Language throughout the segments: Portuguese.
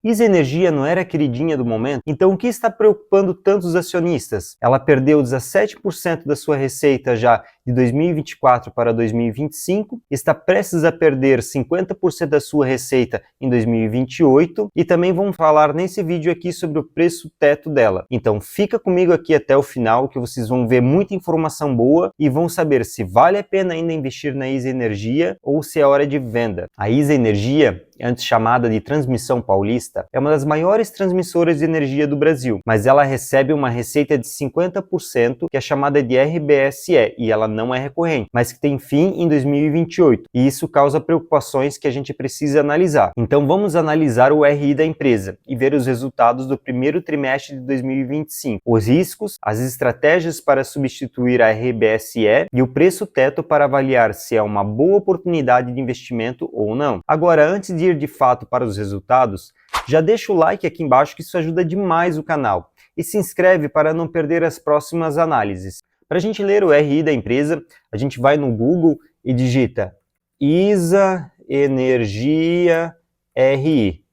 ISA Energia não era a queridinha do momento? Então o que está preocupando tanto os acionistas? Ela perdeu 17% da sua receita já de 2024 para 2025, está prestes a perder 50% da sua receita em 2028 e também vamos falar nesse vídeo aqui sobre o preço teto dela. Então fica comigo aqui até o final que vocês vão ver muita informação boa e vão saber se vale a pena ainda investir na ISA Energia ou se é hora de venda. A ISA Energia, antes chamada de Transmissão Paulista, é uma das maiores transmissoras de energia do Brasil, mas ela recebe uma receita de 50%, que é chamada de RBSE, e ela não é recorrente, mas que tem fim em 2028, e isso causa preocupações que a gente precisa analisar. Então vamos analisar o RI da empresa e ver os resultados do primeiro trimestre de 2025, os riscos, as estratégias para substituir a RBSE e o preço teto para avaliar se é uma boa oportunidade de investimento ou não. Agora, antes de ir de fato para os resultados, já deixa o like aqui embaixo que isso ajuda demais o canal e se inscreve para não perder as próximas análises. Para a gente ler o RI da empresa, a gente vai no Google e digita ISA Energia RI.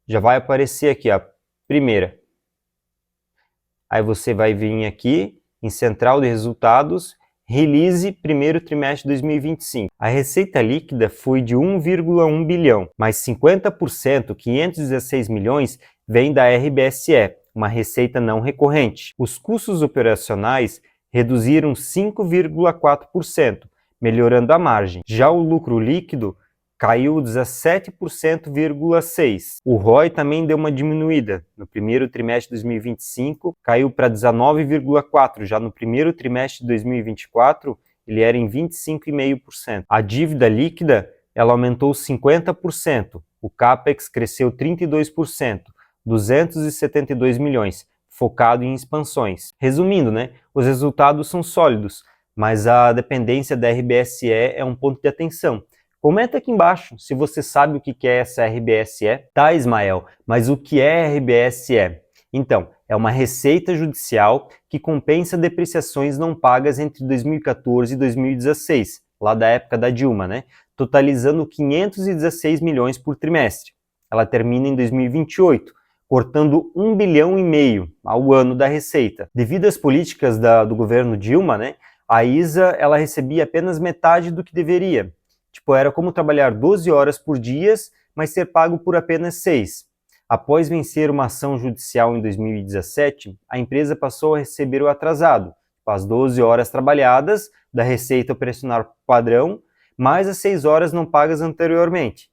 Já vai aparecer aqui a primeira. Aí você vai vir aqui em Central de Resultados, Release primeiro trimestre de 2025. A receita líquida foi de 1,1 bilhão, mas 50%, 516 milhões, vem da RBSE, uma receita não recorrente. Os custos operacionais reduziram 5,4%, melhorando a margem. Já o lucro líquido caiu 17,6%. O ROI também deu uma diminuída. No primeiro trimestre de 2025, caiu para 19,4%. Já no primeiro trimestre de 2024, ele era em 25,5%. A dívida líquida, ela aumentou 50%. O CAPEX cresceu 32%, 272 milhões, focado em expansões. Resumindo, os resultados são sólidos, mas a dependência da RBSE é um ponto de atenção. Comenta aqui embaixo se você sabe o que é essa RBSE. Tá, Ismael, mas o que é RBSE? Então, é uma receita judicial que compensa depreciações não pagas entre 2014 e 2016, lá da época da Dilma, totalizando 516 milhões por trimestre. Ela termina em 2028, cortando 1,5 bilhão ao ano da receita. Devido às políticas do governo Dilma, a ISA ela recebia apenas metade do que deveria. Era como trabalhar 12 horas por dia, mas ser pago por apenas 6. Após vencer uma ação judicial em 2017, a empresa passou a receber o atrasado, as 12 horas trabalhadas da receita operacional padrão, mais as 6 horas não pagas anteriormente,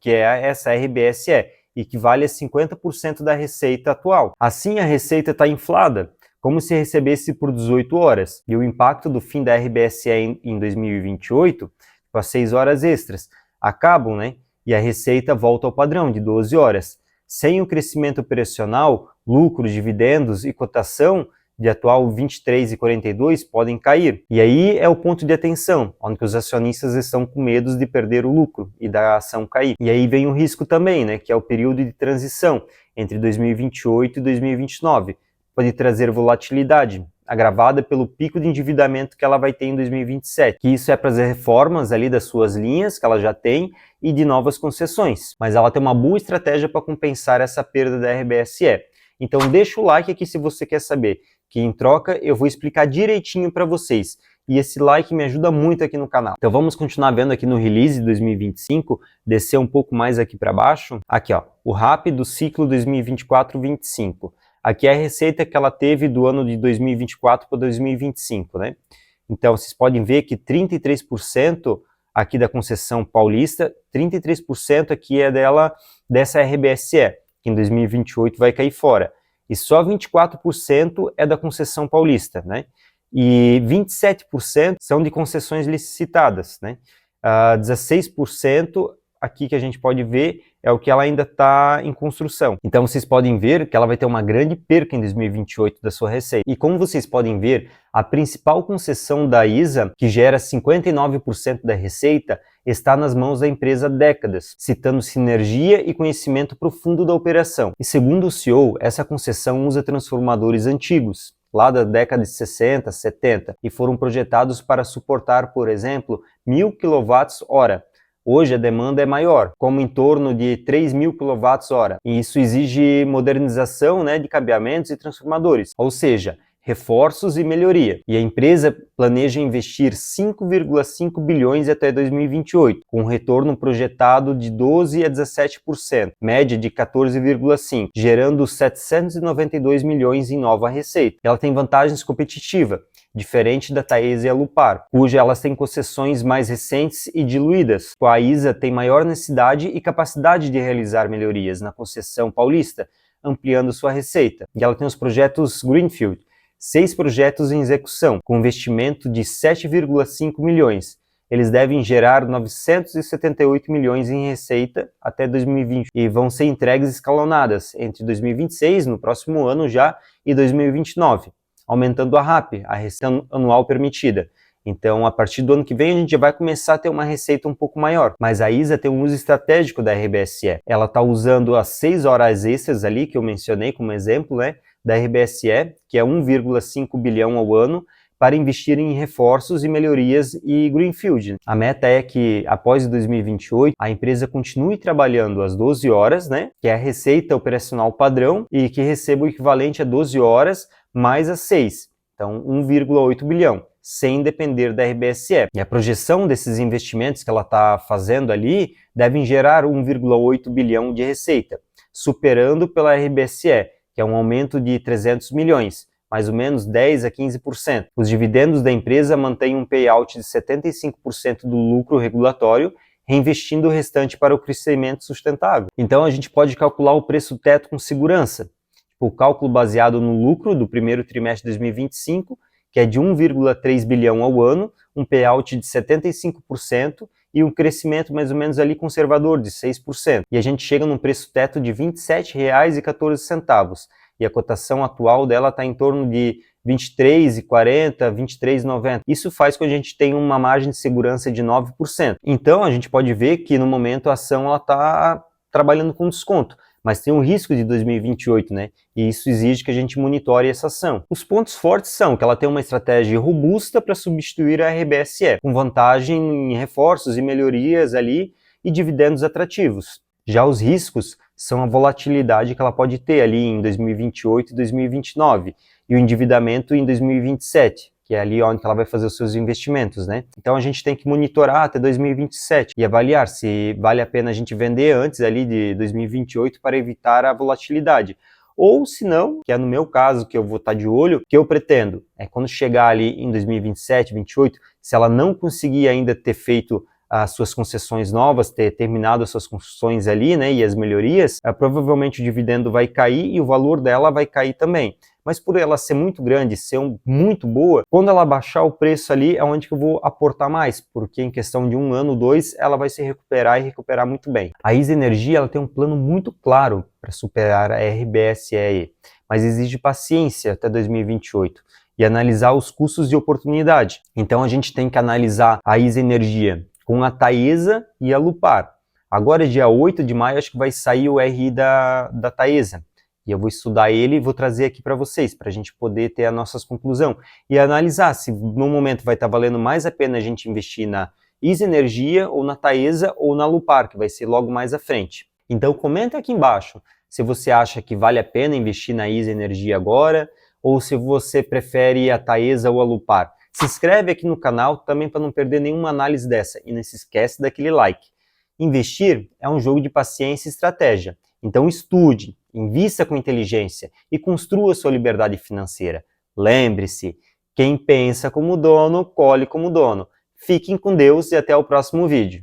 que é essa RBSE, equivale a 50% da receita atual. Assim, a receita está inflada, como se recebesse por 18 horas, e o impacto do fim da RBSE em 2028, as 6 horas extras, acabam, e a receita volta ao padrão de 12 horas. Sem o crescimento operacional, lucros, dividendos e cotação de atual 23,42 podem cair. E aí é o ponto de atenção, onde os acionistas estão com medo de perder o lucro e da ação cair. E aí vem o risco também, que é o período de transição entre 2028 e 2029. Pode trazer volatilidade, agravada pelo pico de endividamento que ela vai ter em 2027, que isso é para as reformas ali das suas linhas que ela já tem e de novas concessões, mas ela tem uma boa estratégia para compensar essa perda da RBSE. Então deixa o like aqui se você quer saber, que em troca eu vou explicar direitinho para vocês, e esse like me ajuda muito aqui no canal. Então vamos continuar vendo aqui no Release 2025, descer um pouco mais aqui para baixo, aqui ó, o RAP do ciclo 2024-25. Aqui é a receita que ela teve do ano de 2024 para 2025, Então, vocês podem ver que 33% aqui da concessão paulista, 33% aqui é dessa RBSE, que em 2028 vai cair fora. E só 24% é da concessão paulista, E 27% são de concessões licitadas, 16% aqui que a gente pode ver é o que ela ainda está em construção. Então vocês podem ver que ela vai ter uma grande perca em 2028 da sua receita. E como vocês podem ver, a principal concessão da ISA, que gera 59% da receita, está nas mãos da empresa há décadas, citando sinergia e conhecimento profundo da operação. E segundo o CEO, essa concessão usa transformadores antigos, lá da década de 60, 70, e foram projetados para suportar, por exemplo, 1000 kWh. Hoje a demanda é maior, como em torno de 3.000 kWh, e isso exige modernização, né, de cabeamentos e transformadores, ou seja, reforços e melhoria. E a empresa planeja investir 5,5 bilhões até 2028, com um retorno projetado de 12 a 17%, média de 14,5%, gerando 792 milhões em nova receita. Ela tem vantagens competitivas, diferente da Taesa e a Lupar, cuja elas têm concessões mais recentes e diluídas. A ISA tem maior necessidade e capacidade de realizar melhorias na concessão paulista, ampliando sua receita. E ela tem os projetos Greenfield, 6 projetos em execução, com investimento de 7,5 milhões. Eles devem gerar 978 milhões em receita até 2020 e vão ser entregues escalonadas entre 2026, no próximo ano já, e 2029. Aumentando a RAP, a receita anual permitida. Então, a partir do ano que vem, a gente já vai começar a ter uma receita um pouco maior. Mas a ISA tem um uso estratégico da RBSE. Ela está usando as 6 horas extras ali, que eu mencionei como exemplo, né, da RBSE, que é 1,5 bilhão ao ano, para investir em reforços e melhorias e Greenfield. A meta é que, após 2028, a empresa continue trabalhando as 12 horas, né, que é a receita operacional padrão, e que receba o equivalente a 12 horas mais as 6, então 1,8 bilhão, sem depender da RBSE. E a projeção desses investimentos que ela está fazendo ali devem gerar 1,8 bilhão de receita, superando pela RBSE, que é um aumento de 300 milhões, mais ou menos 10 a 15%. Os dividendos da empresa mantêm um payout de 75% do lucro regulatório, reinvestindo o restante para o crescimento sustentável. Então a gente pode calcular o preço teto com segurança. O cálculo baseado no lucro do primeiro trimestre de 2025, que é de 1,3 bilhão ao ano, um payout de 75% e um crescimento mais ou menos ali conservador de 6%. E a gente chega num preço teto de R$ 27,14. E a cotação atual dela está em torno de R$ 23,40, R$ 23,90. Isso faz com que a gente tenha uma margem de segurança de 9%. Então a gente pode ver que no momento a ação está trabalhando com desconto, mas tem um risco de 2028, né? E isso exige que a gente monitore essa ação. Os pontos fortes são que ela tem uma estratégia robusta para substituir a RBSE, com vantagem em reforços e melhorias ali e dividendos atrativos. Já os riscos são a volatilidade que ela pode ter ali em 2028 e 2029 e o endividamento em 2027, que é ali onde ela vai fazer os seus investimentos, né? Então a gente tem que monitorar até 2027 e avaliar se vale a pena a gente vender antes ali de 2028 para evitar a volatilidade. Ou se não, que é no meu caso que eu vou estar de olho, que eu pretendo é quando chegar ali em 2027, 2028, se ela não conseguir ainda ter feito as suas concessões novas, ter terminado as suas concessões ali, né, e as melhorias, provavelmente o dividendo vai cair e o valor dela vai cair também. Mas por ela ser muito grande, ser muito boa, quando ela baixar o preço ali é onde que eu vou aportar mais, porque em questão de 1 ano, 2, ela vai se recuperar e recuperar muito bem. A ISA Energia ela tem um plano muito claro para superar a RBSE, mas exige paciência até 2028 e analisar os custos de oportunidade. Então a gente tem que analisar a ISA Energia com a Taesa e a Lupar. Agora, dia 8 de maio, acho que vai sair o RI da Taesa. E eu vou estudar ele e vou trazer aqui para vocês, para a gente poder ter as nossas conclusões. E analisar se no momento vai estar valendo mais a pena a gente investir na ISA Energia, ou na Taesa, ou na Lupar, que vai ser logo mais à frente. Então comenta aqui embaixo se você acha que vale a pena investir na ISA Energia agora, ou se você prefere a Taesa ou a Lupar. Se inscreve aqui no canal também para não perder nenhuma análise dessa e não se esquece daquele like. Investir é um jogo de paciência e estratégia, então estude, invista com inteligência e construa sua liberdade financeira. Lembre-se, quem pensa como dono, colhe como dono. Fiquem com Deus e até o próximo vídeo.